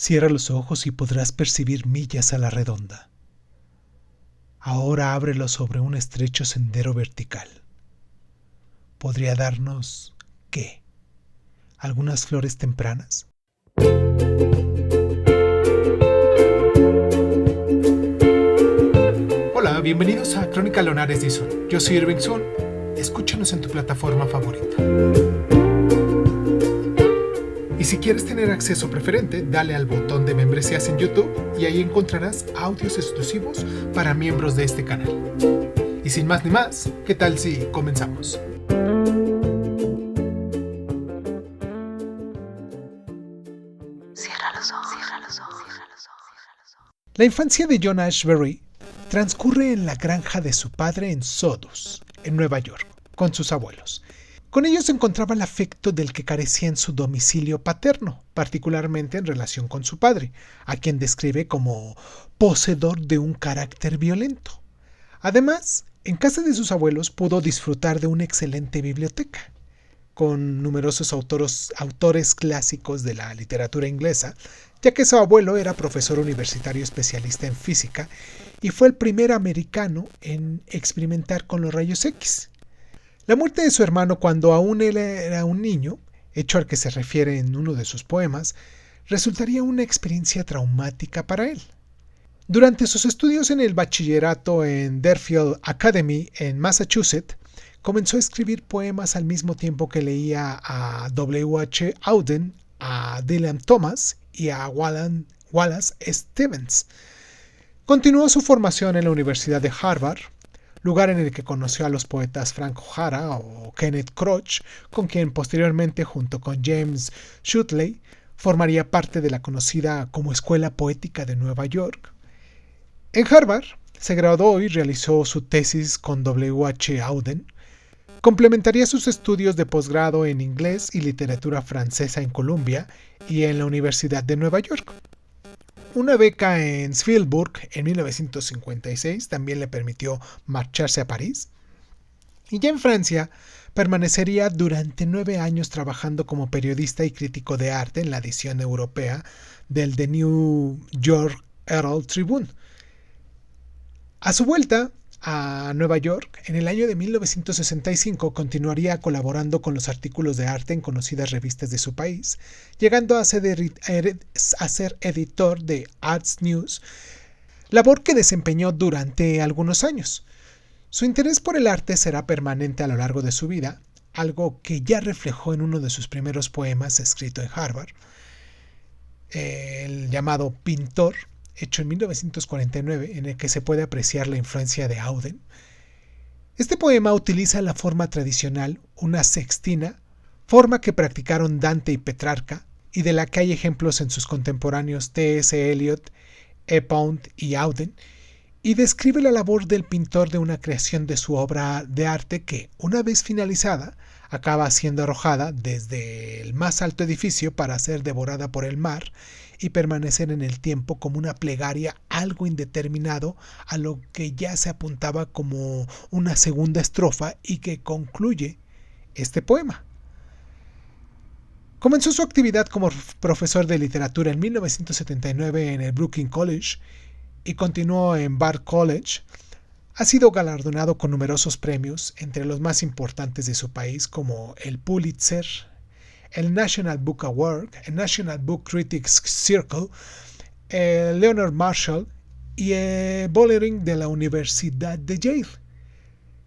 Cierra los ojos y podrás percibir millas a la redonda. Ahora ábrelos sobre un estrecho sendero vertical. ¿Podría darnos qué? ¿Algunas flores tempranas? Hola, bienvenidos a Crónica Lonares Dizon. Yo soy Irving Sun. Escúchanos en tu plataforma favorita. Y si quieres tener acceso preferente, dale al botón de membresías en YouTube y ahí encontrarás audios exclusivos para miembros de este canal. Y sin más ni más, ¿qué tal si comenzamos? Cierra los ojos, cierra los ojos, cierra los ojos. La infancia de John Ashbery transcurre en la granja de su padre en Sodus, en Nueva York, con sus abuelos. Con ellos encontraba el afecto del que carecía en su domicilio paterno, particularmente en relación con su padre, a quien describe como poseedor de un carácter violento. Además, en casa de sus abuelos pudo disfrutar de una excelente biblioteca, con numerosos autores clásicos de la literatura inglesa, ya que su abuelo era profesor universitario especialista en física y fue el primer americano en experimentar con los rayos X. La muerte de su hermano cuando aún él era un niño, hecho al que se refiere en uno de sus poemas, resultaría una experiencia traumática para él. Durante sus estudios en el bachillerato en Deerfield Academy en Massachusetts, comenzó a escribir poemas al mismo tiempo que leía a W. H. Auden, a Dylan Thomas y a Wallace Stevens. Continuó su formación en la Universidad de Harvard, lugar en el que conoció a los poetas Frank O'Hara o Kenneth Crouch, con quien posteriormente, junto con James Shutley, formaría parte de la conocida como Escuela Poética de Nueva York. En Harvard se graduó y realizó su tesis con W. H. Auden. Complementaría sus estudios de posgrado en inglés y literatura francesa en Columbia y en la Universidad de Nueva York. Una beca en Spielberg en 1956 también le permitió marcharse a París. Y ya en Francia permanecería durante 9 años trabajando como periodista y crítico de arte en la edición europea del The New York Herald Tribune. A su vuelta a Nueva York, en el año de 1965 continuaría colaborando con los artículos de arte en conocidas revistas de su país, llegando a ser editor de Arts News, labor que desempeñó durante algunos años. Su interés por el arte será permanente a lo largo de su vida, algo que ya reflejó en uno de sus primeros poemas escrito en Harvard, el llamado Pintor, hecho en 1949, en el que se puede apreciar la influencia de Auden. Este poema utiliza la forma tradicional, una sextina, forma que practicaron Dante y Petrarca, y de la que hay ejemplos en sus contemporáneos T.S. Eliot, E. Pound y Auden, y describe la labor del pintor de una creación de su obra de arte que, una vez finalizada, acaba siendo arrojada desde el más alto edificio para ser devorada por el mar y permanecer en el tiempo como una plegaria algo indeterminado a lo que ya se apuntaba como una segunda estrofa y que concluye este poema. Comenzó su actividad como profesor de literatura en 1979 en el Brooklyn College y continuó en Bard College. Ha sido galardonado con numerosos premios, entre los más importantes de su país como el Pulitzer, el National Book Award, el National Book Critics Circle, el Leonard Marshall y el Bowling de la Universidad de Yale.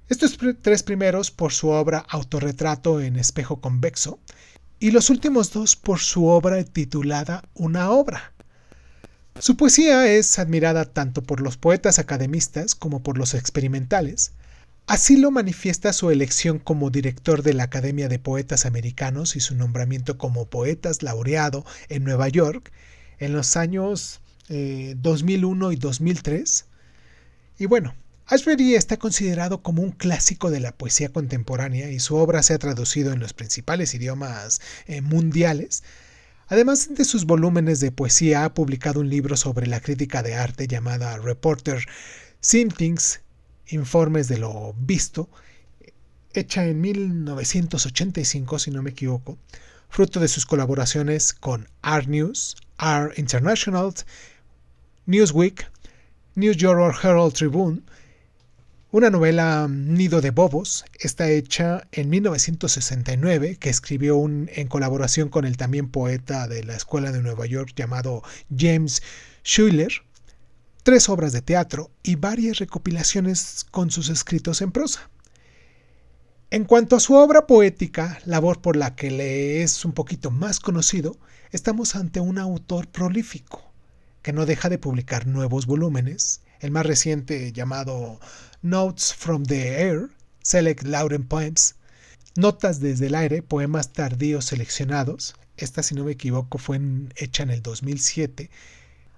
Estos 3 primeros por su obra Autorretrato en espejo convexo y los últimos 2 por su obra titulada Una obra. Su poesía es admirada tanto por los poetas academistas como por los experimentales. Así lo manifiesta su elección como director de la Academia de Poetas Americanos y su nombramiento como poetas laureado en Nueva York en los años 2001 y 2003. Y bueno, Ashbery está considerado como un clásico de la poesía contemporánea y su obra se ha traducido en los principales idiomas mundiales. Además de sus volúmenes de poesía, ha publicado un libro sobre la crítica de arte llamada Reporter Sighting's, Informes de lo Visto, hecha en 1985, si no me equivoco. fruto de sus colaboraciones con Art News, Art International, Newsweek, New York Herald Tribune. Una novela Nido de Bobos, está hecha en 1969, que escribió en colaboración con el también poeta de la Escuela de Nueva York llamado James Schuyler, 3 obras de teatro y varias recopilaciones con sus escritos en prosa. En cuanto a su obra poética, labor por la que le es un poquito más conocido, estamos ante un autor prolífico, que no deja de publicar nuevos volúmenes, el más reciente llamado Notes from the Air, Select Lauren Poems, Notas desde el aire, poemas tardíos seleccionados. Esta, si no me equivoco, fue hecha en el 2007.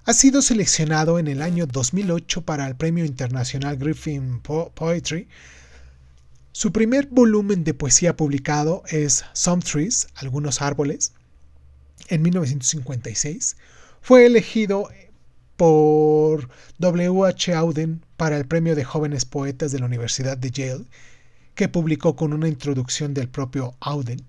Ha sido seleccionado en el año 2008 para el Premio Internacional Griffin Poetry. Su primer volumen de poesía publicado es Some Trees, Algunos Árboles, en 1956. Fue elegido por W.H. Auden para el Premio de Jóvenes Poetas de la Universidad de Yale, que publicó con una introducción del propio Auden.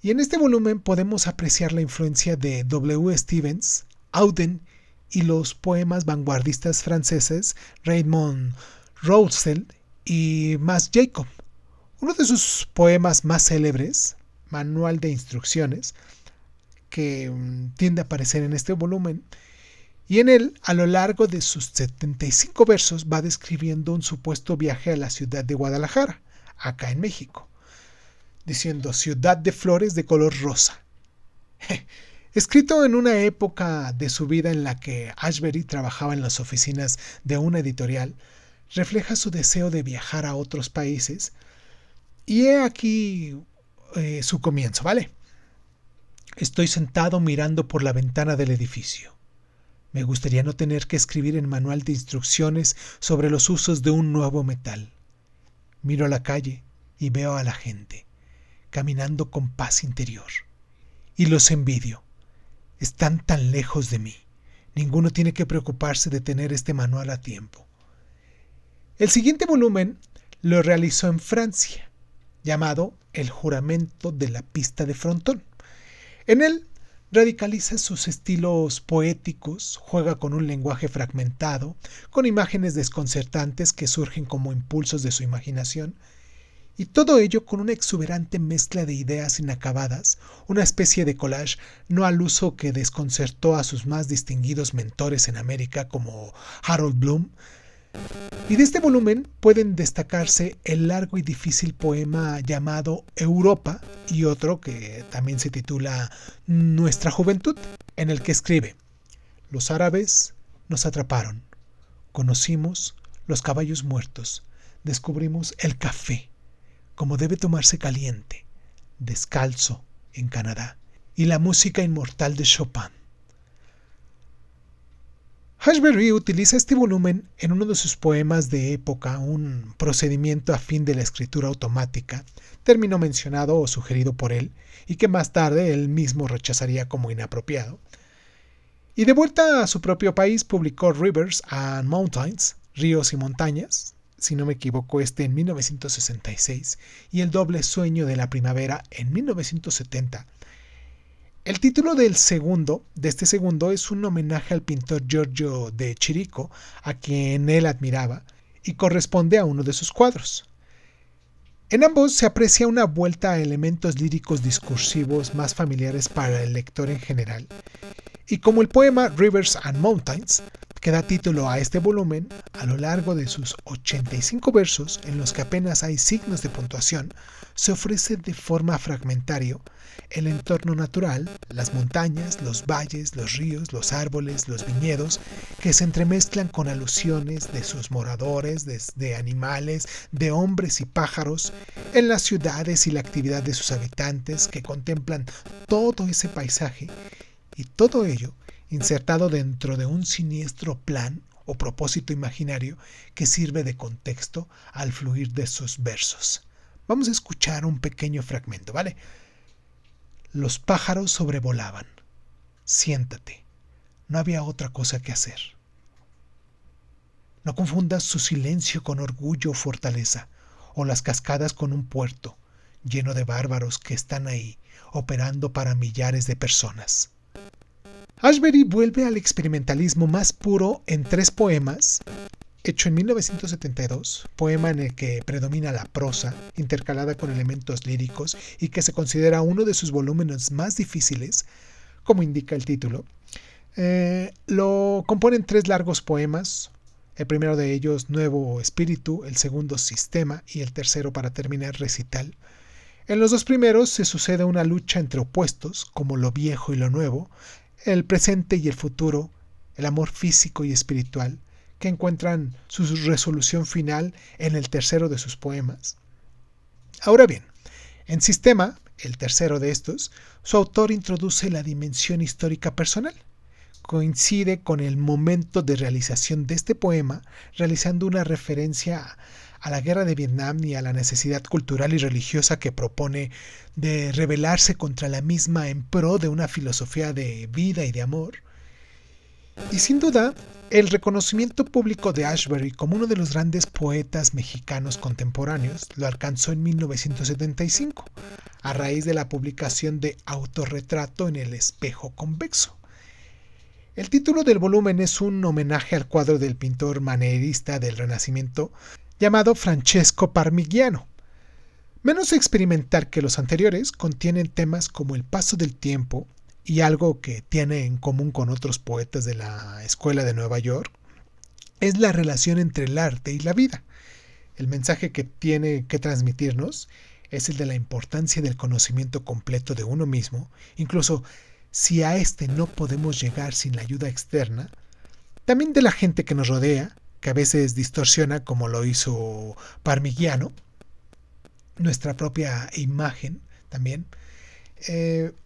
Y en este volumen podemos apreciar la influencia de W. Stevens, Auden y los poemas vanguardistas franceses Raymond Roussel y Mas Jacob. Uno de sus poemas más célebres, Manual de Instrucciones, que tiende a aparecer en este volumen, y en él, a lo largo de sus 75 versos, va describiendo un supuesto viaje a la ciudad de Guadalajara, acá en México, diciendo ciudad de flores de color rosa. Escrito en una época de su vida en la que Ashbery trabajaba en las oficinas de una editorial, refleja su deseo de viajar a otros países, y he aquí su comienzo, ¿vale? Estoy sentado mirando por la ventana del edificio. Me gustaría no tener que escribir en manual de instrucciones sobre los usos de un nuevo metal. Miro a la calle y veo a la gente, caminando con paz interior. Y los envidio. Están tan lejos de mí. Ninguno tiene que preocuparse de tener este manual a tiempo. El siguiente volumen lo realizó en Francia, llamado El juramento de la pista de frontón. En él radicaliza sus estilos poéticos, juega con un lenguaje fragmentado, con imágenes desconcertantes que surgen como impulsos de su imaginación, y todo ello con una exuberante mezcla de ideas inacabadas, una especie de collage no al uso que desconcertó a sus más distinguidos mentores en América como Harold Bloom. Y de este volumen pueden destacarse el largo y difícil poema llamado Europa y otro que también se titula Nuestra Juventud, en el que escribe: los árabes nos atraparon, conocimos los caballos muertos, descubrimos el café, como debe tomarse caliente, descalzo en Canadá, y la música inmortal de Chopin. Ashbery utiliza este volumen en uno de sus poemas de época, un procedimiento afín de la escritura automática, término mencionado o sugerido por él, y que más tarde él mismo rechazaría como inapropiado. Y de vuelta a su propio país publicó Rivers and Mountains, Ríos y Montañas, si no me equivoco en 1966, y El doble sueño de la primavera en 1970. El título de este segundo es un homenaje al pintor Giorgio de Chirico, a quien él admiraba, y corresponde a uno de sus cuadros. En ambos se aprecia una vuelta a elementos líricos discursivos más familiares para el lector en general, y como el poema Rivers and Mountains, que da título a este volumen, a lo largo de sus 85 versos, en los que apenas hay signos de puntuación, se ofrece de forma fragmentaria el entorno natural, las montañas, los valles, los ríos, los árboles, los viñedos, que se entremezclan con alusiones de sus moradores, de animales, de hombres y pájaros, en las ciudades y la actividad de sus habitantes, que contemplan todo ese paisaje, y todo ello insertado dentro de un siniestro plan o propósito imaginario que sirve de contexto al fluir de sus versos. Vamos a escuchar un pequeño fragmento, ¿vale? Los pájaros sobrevolaban. Siéntate. No había otra cosa que hacer. No confundas su silencio con orgullo o fortaleza, o las cascadas con un puerto. lleno de bárbaros que están ahí, operando para millares de personas. Ashbery vuelve al experimentalismo más puro en 3 poemas, hecho en 1972, poema en el que predomina la prosa, intercalada con elementos líricos y que se considera uno de sus volúmenes más difíciles, como indica el título. Lo componen 3 largos poemas, el primero de ellos Nuevo Espíritu, el segundo Sistema y el tercero, para terminar, Recital. En los 2 primeros se sucede una lucha entre opuestos, como lo viejo y lo nuevo, el presente y el futuro, el amor físico y espiritual, que encuentran su resolución final en el tercero de sus poemas. Ahora bien, en Sistema, el tercero de estos, su autor introduce la dimensión histórica personal. Coincide con el momento de realización de este poema, realizando una referencia a la guerra de Vietnam y a la necesidad cultural y religiosa que propone de rebelarse contra la misma en pro de una filosofía de vida y de amor. Y sin duda, el reconocimiento público de Ashbery como uno de los grandes poetas mexicanos contemporáneos lo alcanzó en 1975, a raíz de la publicación de Autorretrato en el espejo convexo. El título del volumen es un homenaje al cuadro del pintor manierista del Renacimiento llamado Francesco Parmigiano. Menos experimental que los anteriores, contienen temas como el paso del tiempo y algo que tiene en común con otros poetas de la Escuela de Nueva York, es la relación entre el arte y la vida. El mensaje que tiene que transmitirnos es el de la importancia del conocimiento completo de uno mismo, incluso si a este no podemos llegar sin la ayuda externa, también de la gente que nos rodea, que a veces distorsiona, como lo hizo Parmigiano, nuestra propia imagen también.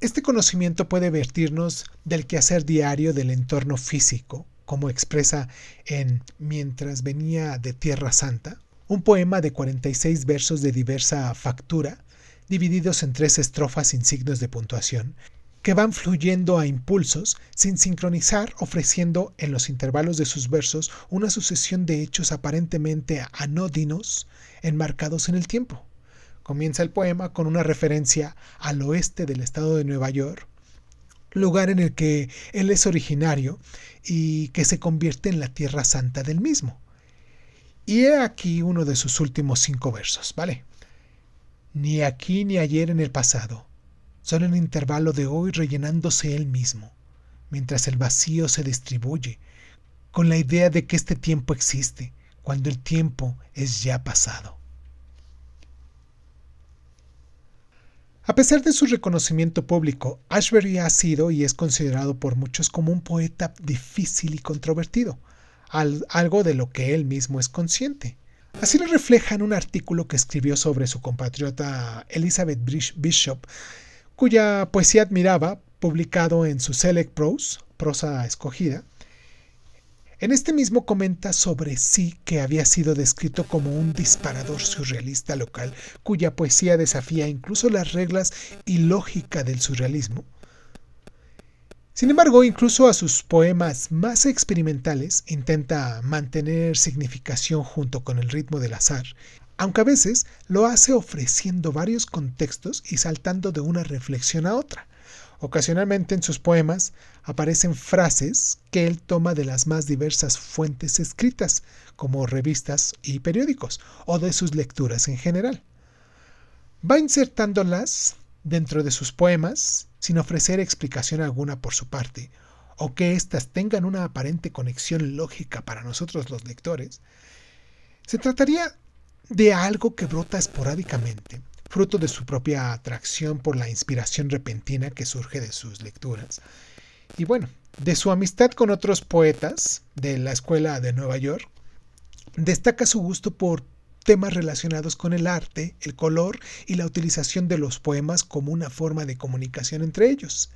Este conocimiento puede vertirnos del quehacer diario del entorno físico, como expresa en Mientras venía de Tierra Santa, un poema de 46 versos de diversa factura, divididos en 3 estrofas sin signos de puntuación, que van fluyendo a impulsos sin sincronizar, ofreciendo en los intervalos de sus versos una sucesión de hechos aparentemente anódinos enmarcados en el tiempo. Comienza el poema con una referencia al oeste del estado de Nueva York, lugar en el que él es originario y que se convierte en la tierra santa del mismo. Y he aquí uno de sus últimos 5 versos, ¿vale? Ni aquí ni ayer en el pasado, solo en el intervalo de hoy rellenándose él mismo, mientras el vacío se distribuye, con la idea de que este tiempo existe, cuando el tiempo es ya pasado. A pesar de su reconocimiento público, Ashbery ha sido y es considerado por muchos como un poeta difícil y controvertido, algo de lo que él mismo es consciente. Así lo refleja en un artículo que escribió sobre su compatriota Elizabeth Bishop, cuya poesía admiraba, publicado en su Select Prose, prosa escogida. En este mismo comenta sobre sí que había sido descrito como un disparador surrealista local, cuya poesía desafía incluso las reglas y lógica del surrealismo. Sin embargo, incluso a sus poemas más experimentales intenta mantener significación junto con el ritmo del azar, aunque a veces lo hace ofreciendo varios contextos y saltando de una reflexión a otra. Ocasionalmente en sus poemas aparecen frases que él toma de las más diversas fuentes escritas, como revistas y periódicos, o de sus lecturas en general. Va insertándolas dentro de sus poemas sin ofrecer explicación alguna por su parte, o que éstas tengan una aparente conexión lógica para nosotros los lectores. Se trataría de algo que brota esporádicamente, fruto de su propia atracción por la inspiración repentina que surge de sus lecturas. Y bueno, de su amistad con otros poetas de la Escuela de Nueva York, destaca su gusto por temas relacionados con el arte, el color y la utilización de los poemas como una forma de comunicación entre ellos.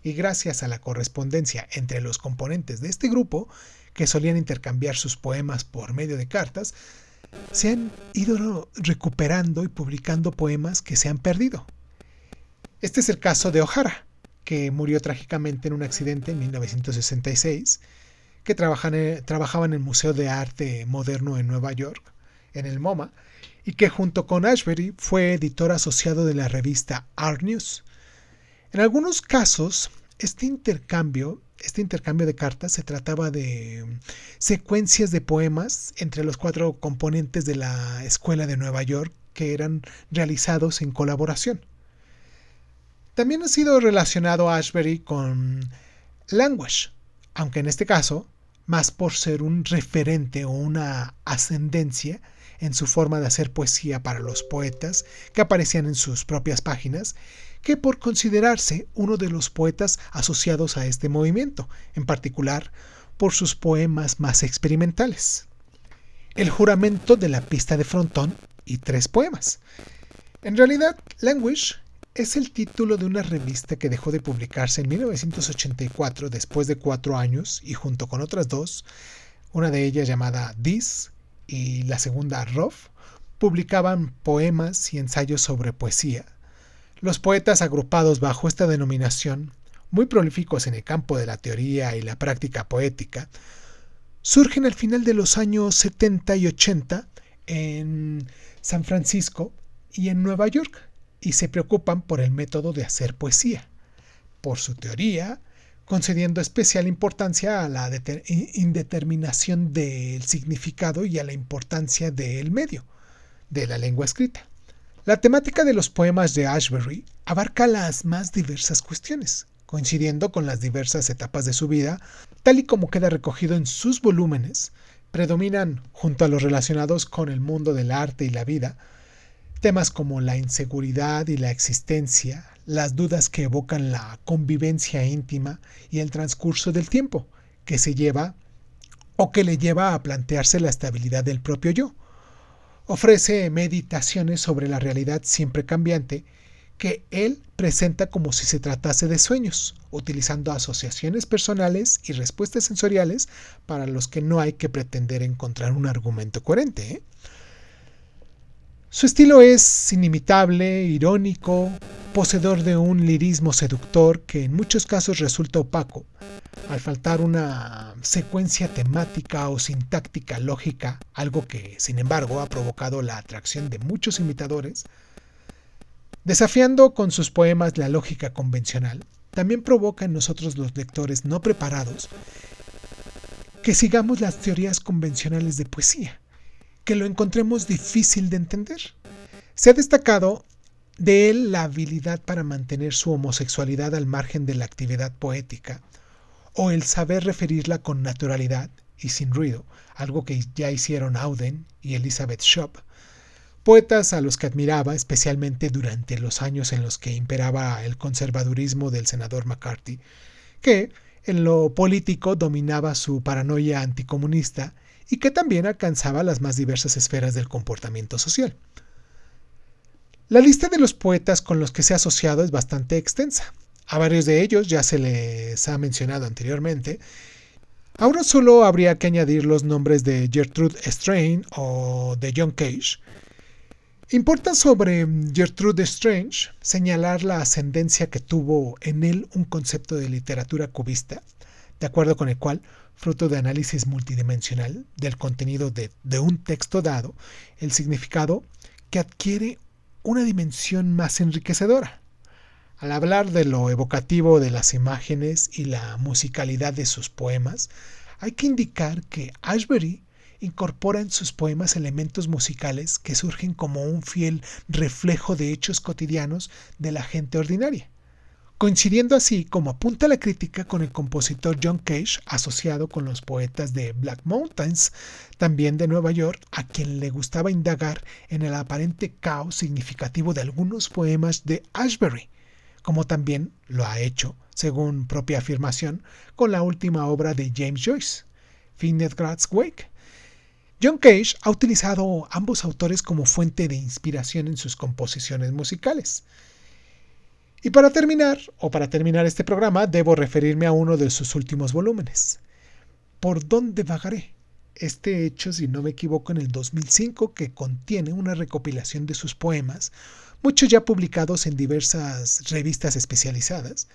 Y gracias a la correspondencia entre los componentes de este grupo, que solían intercambiar sus poemas por medio de cartas, se han ido recuperando y publicando poemas que se han perdido. Este es el caso de O'Hara, que murió trágicamente en un accidente en 1966, que trabajaba en el Museo de Arte Moderno en Nueva York, en el MoMA, y que junto con Ashbery fue editor asociado de la revista Art News. En algunos casos, este intercambio de cartas se trataba de secuencias de poemas entre los 4 componentes de la Escuela de Nueva York que eran realizados en colaboración. También ha sido relacionado Ashbery con Language, aunque en este caso más por ser un referente o una ascendencia en su forma de hacer poesía para los poetas que aparecían en sus propias páginas, que por considerarse uno de los poetas asociados a este movimiento, en particular por sus poemas más experimentales. El juramento de la pista de frontón y 3 poemas. En realidad, Language es el título de una revista que dejó de publicarse en 1984 después de 4 años y junto con otras 2, una de ellas llamada This y la segunda Rough, publicaban poemas y ensayos sobre poesía. Los poetas agrupados bajo esta denominación, muy prolíficos en el campo de la teoría y la práctica poética, surgen al final de los años 70 y 80 en San Francisco y en Nueva York, y se preocupan por el método de hacer poesía, por su teoría, concediendo especial importancia a la indeterminación del significado y a la importancia del medio, de la lengua escrita. La temática de los poemas de Ashbery abarca las más diversas cuestiones, coincidiendo con las diversas etapas de su vida, tal y como queda recogido en sus volúmenes. Predominan, junto a los relacionados con el mundo del arte y la vida, temas como la inseguridad y la existencia, las dudas que evocan la convivencia íntima y el transcurso del tiempo, que se lleva o que le lleva a plantearse la estabilidad del propio yo. Ofrece meditaciones sobre la realidad siempre cambiante que él presenta como si se tratase de sueños, utilizando asociaciones personales y respuestas sensoriales para los que no hay que pretender encontrar un argumento coherente. Su estilo es inimitable, irónico, poseedor de un lirismo seductor que en muchos casos resulta opaco, al faltar una secuencia temática o sintáctica lógica, algo que, sin embargo, ha provocado la atracción de muchos imitadores. Desafiando con sus poemas la lógica convencional, también provoca en nosotros los lectores no preparados que sigamos las teorías convencionales de poesía, que lo encontremos difícil de entender. Se ha destacado de él la habilidad para mantener su homosexualidad al margen de la actividad poética, o el saber referirla con naturalidad y sin ruido, algo que ya hicieron Auden y Elizabeth Shop, poetas a los que admiraba especialmente durante los años en los que imperaba el conservadurismo del senador McCarthy, que en lo político dominaba su paranoia anticomunista y que también alcanzaba las más diversas esferas del comportamiento social. La lista de los poetas con los que se ha asociado es bastante extensa. A varios de ellos ya se les ha mencionado anteriormente. Ahora solo habría que añadir los nombres de Gertrude Strange o de John Cage. Importa sobre Gertrude Strange señalar la ascendencia que tuvo en él un concepto de literatura cubista, de acuerdo con el cual, fruto de análisis multidimensional del contenido de un texto dado, el significado que adquiere una dimensión más enriquecedora. Al hablar de lo evocativo de las imágenes y la musicalidad de sus poemas, hay que indicar que Ashbery incorpora en sus poemas elementos musicales que surgen como un fiel reflejo de hechos cotidianos de la gente ordinaria, coincidiendo así, como apunta la crítica, con el compositor John Cage, asociado con los poetas de Black Mountains, también de Nueva York, a quien le gustaba indagar en el aparente caos significativo de algunos poemas de Ashbery, como también lo ha hecho, según propia afirmación, con la última obra de James Joyce, Finnegan's Wake. John Cage ha utilizado ambos autores como fuente de inspiración en sus composiciones musicales. Y para terminar este programa, debo referirme a uno de sus últimos volúmenes, ¿Por dónde vagaré? Este hecho, si no me equivoco, en el 2005, que contiene una recopilación de sus poemas, muchos ya publicados en diversas revistas especializadas.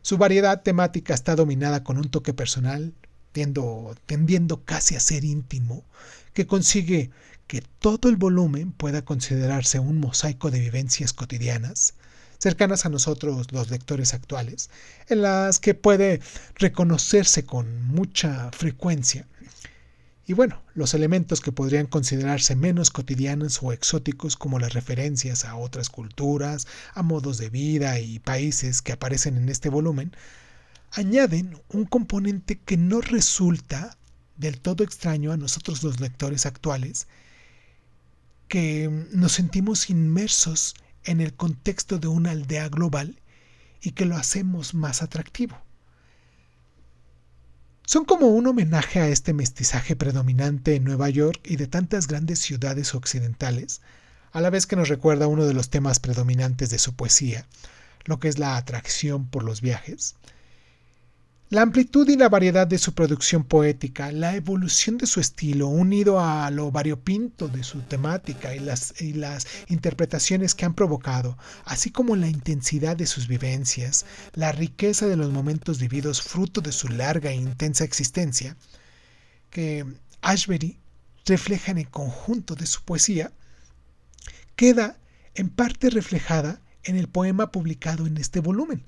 Su variedad temática está dominada con un toque personal, tendiendo casi a ser íntimo, que consigue que todo el volumen pueda considerarse un mosaico de vivencias cotidianas, cercanas a nosotros los lectores actuales, en las que puede reconocerse con mucha frecuencia. Y bueno, los elementos que podrían considerarse menos cotidianos o exóticos, como las referencias a otras culturas, a modos de vida y países que aparecen en este volumen, añaden un componente que no resulta del todo extraño a nosotros los lectores actuales, que nos sentimos inmersos en el contexto de una aldea global y que lo hacemos más atractivo. Son como un homenaje a este mestizaje predominante en Nueva York y de tantas grandes ciudades occidentales, a la vez que nos recuerda uno de los temas predominantes de su poesía, lo que es la atracción por los viajes. La amplitud y la variedad de su producción poética, la evolución de su estilo, unido a lo variopinto de su temática y las interpretaciones que han provocado, así como la intensidad de sus vivencias, la riqueza de los momentos vividos fruto de su larga e intensa existencia, que Ashbery refleja en el conjunto de su poesía, queda en parte reflejada en el poema publicado en este volumen,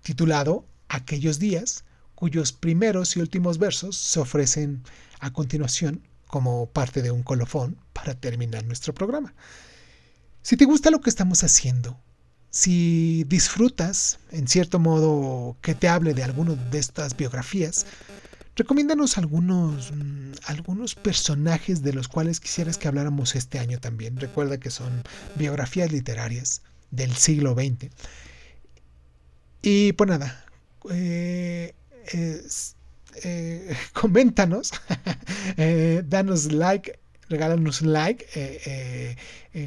titulado Aquellos días, cuyos primeros y últimos versos se ofrecen a continuación como parte de un colofón para terminar nuestro programa. Si te gusta lo que estamos haciendo, si disfrutas, en cierto modo, que te hable de alguna de estas biografías, recomiéndanos algunos personajes de los cuales quisieras que habláramos este año también. Recuerda que son biografías literarias del siglo XX. Y pues nada, coméntanos, danos like, regálanos un like,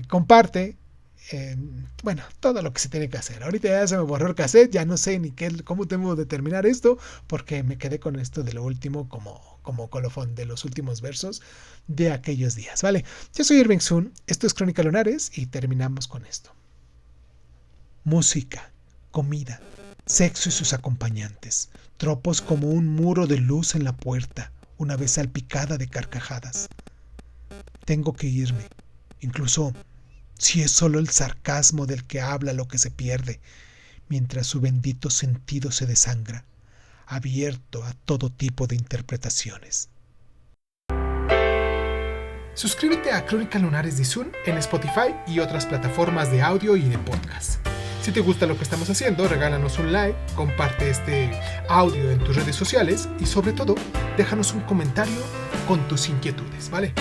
comparte, bueno, todo lo que se tiene que hacer. Ahorita ya se me borró el cassette, ya no sé ni cómo tengo de terminar esto, porque me quedé con esto de lo último como colofón de los últimos versos de aquellos días, ¿vale? Yo soy Irving Sun, esto es Crónica Lunares y terminamos con esto. Música, comida, sexo y sus acompañantes, tropos como un muro de luz en la puerta, una vez salpicada de carcajadas. Tengo que irme, incluso si es solo el sarcasmo del que habla lo que se pierde, mientras su bendito sentido se desangra, abierto a todo tipo de interpretaciones. Suscríbete a Crónica Lunares de Sun en Spotify y otras plataformas de audio y de podcast. Si te gusta lo que estamos haciendo, regálanos un like, comparte este audio en tus redes sociales y sobre todo, déjanos un comentario con tus inquietudes, ¿vale?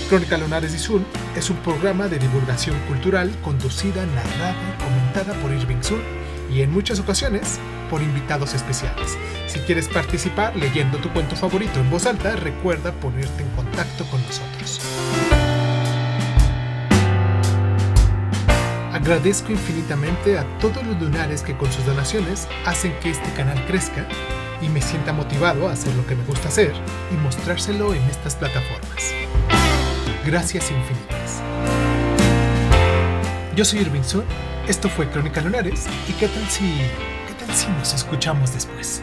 Crónica Lunares de Sun es un programa de divulgación cultural conducida, narrada y comentada por Irving Sun y en muchas ocasiones por invitados especiales. Si quieres participar leyendo tu cuento favorito en voz alta, recuerda ponerte en contacto con nosotros. Agradezco infinitamente a todos los lunares que con sus donaciones hacen que este canal crezca y me sienta motivado a hacer lo que me gusta hacer y mostrárselo en estas plataformas. Gracias infinitas. Yo soy Irving Sun, esto fue Crónica Lunares y ¿qué tal si nos escuchamos después?